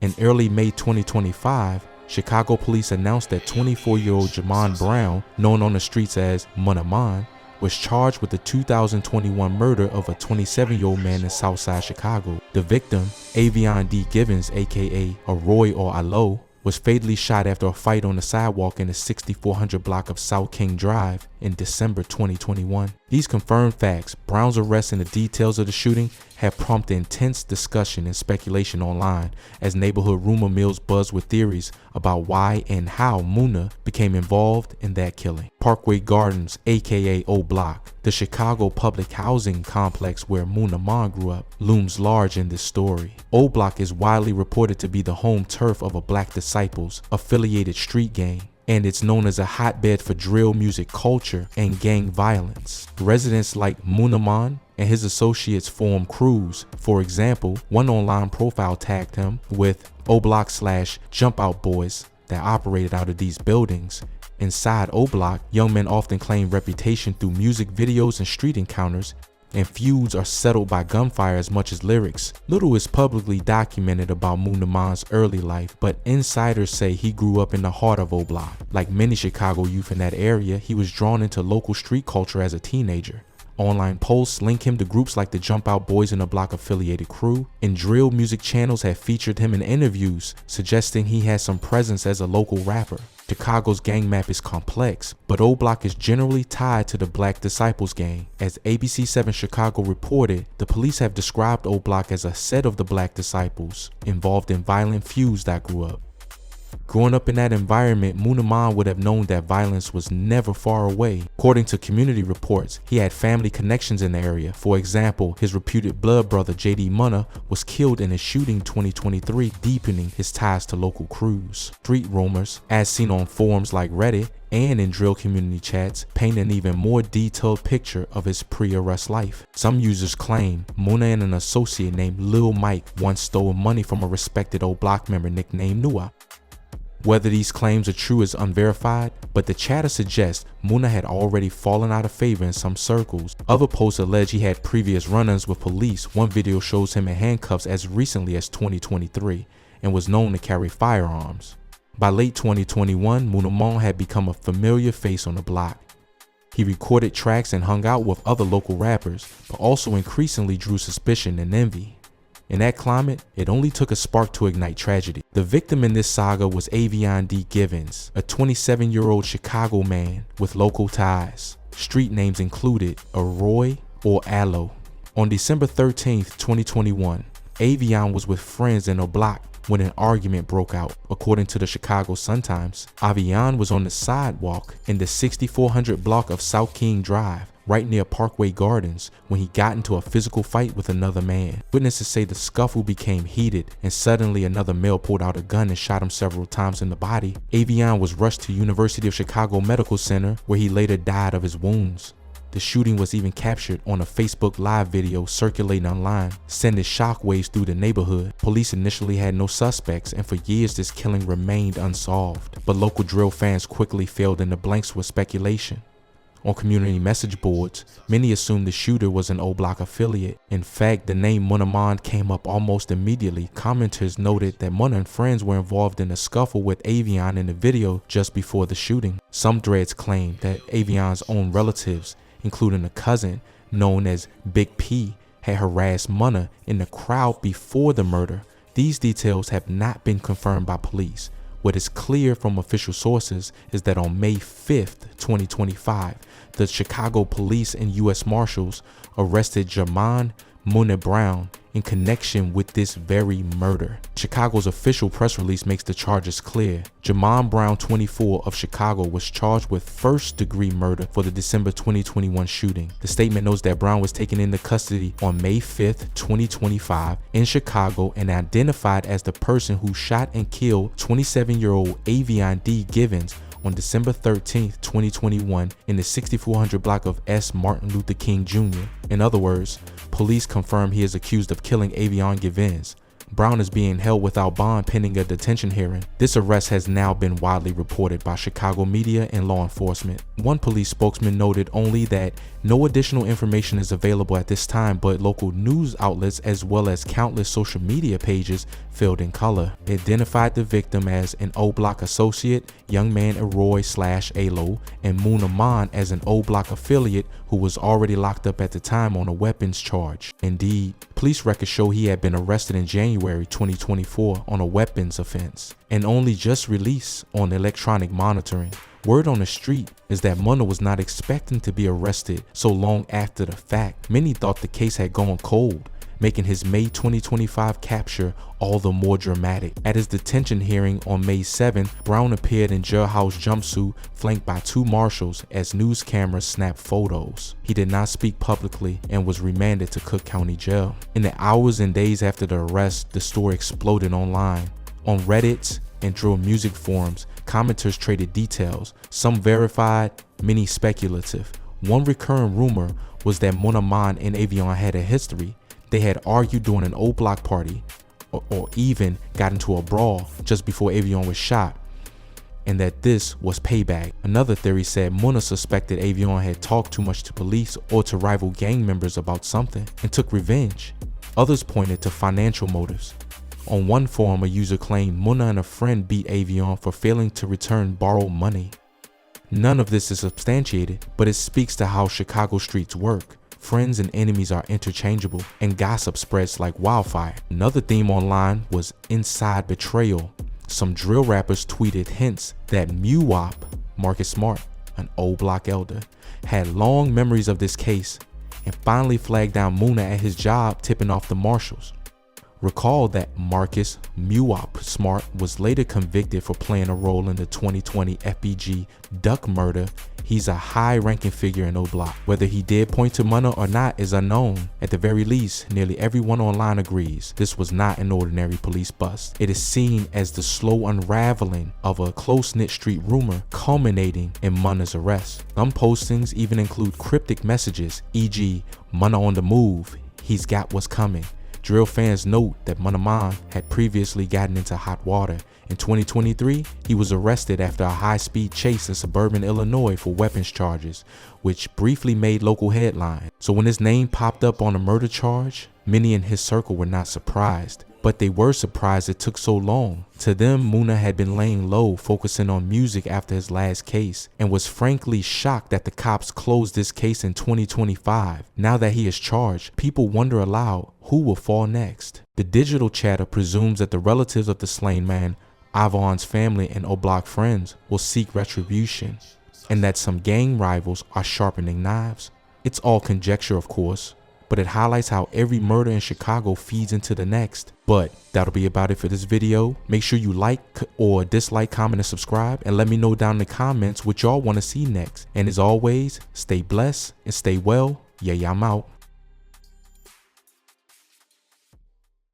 In early May 2025, Chicago police announced that 24-year-old Jamon Brown, known on the streets as Munna, was charged with the 2021 murder of a 27-year-old man in Southside Chicago. The victim, Avion D. Givens, aka Arroy or Alo, was fatally shot after a fight on the sidewalk in the 6400 block of South King Drive in December 2021. These confirmed facts, Brown's arrest, and the details of the shooting have prompted intense discussion and speculation online as neighborhood rumor mills buzz with theories about why and how Munna became involved in that killing. Parkway Gardens, aka OBlock, the Chicago public housing complex where Munna grew up, looms large in this story. OBlock is widely reported to be the home turf of a Black Disciples affiliated street gang, and it's known as a hotbed for drill music culture and gang violence. Residents like Munna and his associates form crews. For example, one online profile tagged him with OBlock/Jump Out Boys that operated out of these buildings. Inside OBlock, young men often claim reputation through music videos and street encounters, and feuds are settled by gunfire as much as lyrics. Little is publicly documented about Munna's early life, but insiders say he grew up in the heart of OBlock. Like many Chicago youth in that area, he was drawn into local street culture as a teenager. Online posts link him to groups like the Jump Out Boys in the Block affiliated crew, and drill music channels have featured him in interviews, suggesting he has some presence as a local rapper. Chicago's gang map is complex, but OBlock is generally tied to the Black Disciples gang. As ABC7 Chicago reported, the police have described OBlock as a set of the Black Disciples involved in violent feuds that grew up. Growing up in that environment, Munna would have known that violence was never far away. According to community reports, he had family connections in the area. For example, his reputed blood brother J.D. Munna was killed in a shooting 2023, deepening his ties to local crews. Street rumors, as seen on forums like Reddit and in drill community chats, paint an even more detailed picture of his pre-arrest life. Some users claim Munna and an associate named Lil Mike once stole money from a respected OBlock member nicknamed Nua. Whether these claims are true is unverified, but the chatter suggests Munna had already fallen out of favor in some circles. Other posts allege he had previous run-ins with police. One video shows him in handcuffs as recently as 2023 and was known to carry firearms. By late 2021, Munna had become a familiar face on the block. He recorded tracks and hung out with other local rappers, but also increasingly drew suspicion and envy. In that climate, it only took a spark to ignite tragedy. The victim in this saga was Avion D. Givens, a 27-year-old Chicago man with local ties. Street names included Arroy or Alo. On December 13, 2021, Avion was with friends in OBlock when an argument broke out. According to the Chicago Sun-Times, Avion was on the sidewalk in the 6400 block of South King Drive, right near Parkway Gardens, when he got into a physical fight with another man. Witnesses say the scuffle became heated and suddenly another male pulled out a gun and shot him several times in the body. Avion was rushed to University of Chicago Medical Center, where he later died of his wounds. The shooting was even captured on a Facebook Live video circulating online, sending shockwaves through the neighborhood. Police initially had no suspects, and for years this killing remained unsolved. But local drill fans quickly filled in the blanks with speculation. On community message boards, many assumed the shooter was an OBlock affiliate. In fact, the name Munna came up almost immediately. Commenters noted that Munna and friends were involved in a scuffle with Avion in the video just before the shooting. Some threads claimed that Avion's own relatives, including a cousin known as Big P, had harassed Munna in the crowd before the murder. These details have not been confirmed by police. What is clear from official sources is that on May 5th, 2025, the Chicago police and U.S. Marshals arrested Jamon Munna Brown in connection with this very murder. Chicago's official press release makes the charges clear. Jamon Brown, 24, of Chicago was charged with first-degree murder for the December 2021 shooting. The statement notes that Brown was taken into custody on May 5th, 2025 in Chicago and identified as the person who shot and killed 27-year-old Avion D. Givens on December 13, 2021 in the 6400 block of S. Martin Luther King Jr. In other words, police confirm he is accused of killing Avion Givens, Brown is being held without bond pending a detention hearing. This arrest has now been widely reported by Chicago media and law enforcement. One police spokesman noted only that no additional information is available at this time, but local news outlets as well as countless social media pages filled in color. It identified the victim as an OBlock associate, young man Roy/Alo, and Munna Mond as an OBlock affiliate who was already locked up at the time on a weapons charge. Indeed, police records show he had been arrested in January 2024 on a weapons offense and only just released on electronic monitoring. Word on the street is that Munna was not expecting to be arrested so long after the fact. Many thought the case had gone cold, making his May 2025 capture all the more dramatic. At his detention hearing on May 7, Brown appeared in jailhouse jumpsuit flanked by 2 marshals as news cameras snapped photos. He did not speak publicly and was remanded to Cook County Jail. In the hours and days after the arrest, the story exploded online. On Reddit and drill music forums, commenters traded details, some verified, many speculative. One recurring rumor was that Munna Mond and Avion had a history. They had argued during an OBlock party or even got into a brawl just before Avion was shot, and that this was payback. Another theory said Munna suspected Avion had talked too much to police or to rival gang members about something and took revenge. Others pointed to financial motives. On one forum, a user claimed Munna and a friend beat Avion for failing to return borrowed money. None of this is substantiated, but it speaks to how Chicago streets work. Friends and enemies are interchangeable, and gossip spreads like wildfire. Another theme online was inside betrayal. Some drill rappers tweeted hints that MUWOP, Marcus Smart, an OBlock elder, had long memories of this case and finally flagged down Munna at his job, tipping off the marshals. Recall that Marcus MUWOP Smart was later convicted for playing a role in the 2020 FBG Duck murder. He's a high-ranking figure in OBlock. Whether he did point to Munna or not is unknown. At the very least, nearly everyone online agrees this was not an ordinary police bust. It is seen as the slow unraveling of a close-knit street rumor culminating in Munna's arrest. Some postings even include cryptic messages, e.g., Munna on the move, he's got what's coming. Drill fans note that Munna Mond had previously gotten into hot water. In 2023, he was arrested after a high-speed chase in suburban Illinois for weapons charges, which briefly made local headlines. So when his name popped up on a murder charge, many in his circle were not surprised. But they were surprised it took so long. To them, Munna had been laying low, focusing on music after his last case, and was frankly shocked that the cops closed this case in 2025. Now that he is charged, people wonder aloud, who will fall next? The digital chatter presumes that the relatives of the slain man, Avon's family and OBlock friends will seek retribution, and that some gang rivals are sharpening knives. It's all conjecture, of course, but it highlights how every murder in Chicago feeds into the next. But that'll be about it for this video. Make sure you like or dislike, comment, and subscribe, and let me know down in the comments what y'all want to see next. And as always, stay blessed and stay well. Yeah, I'm out.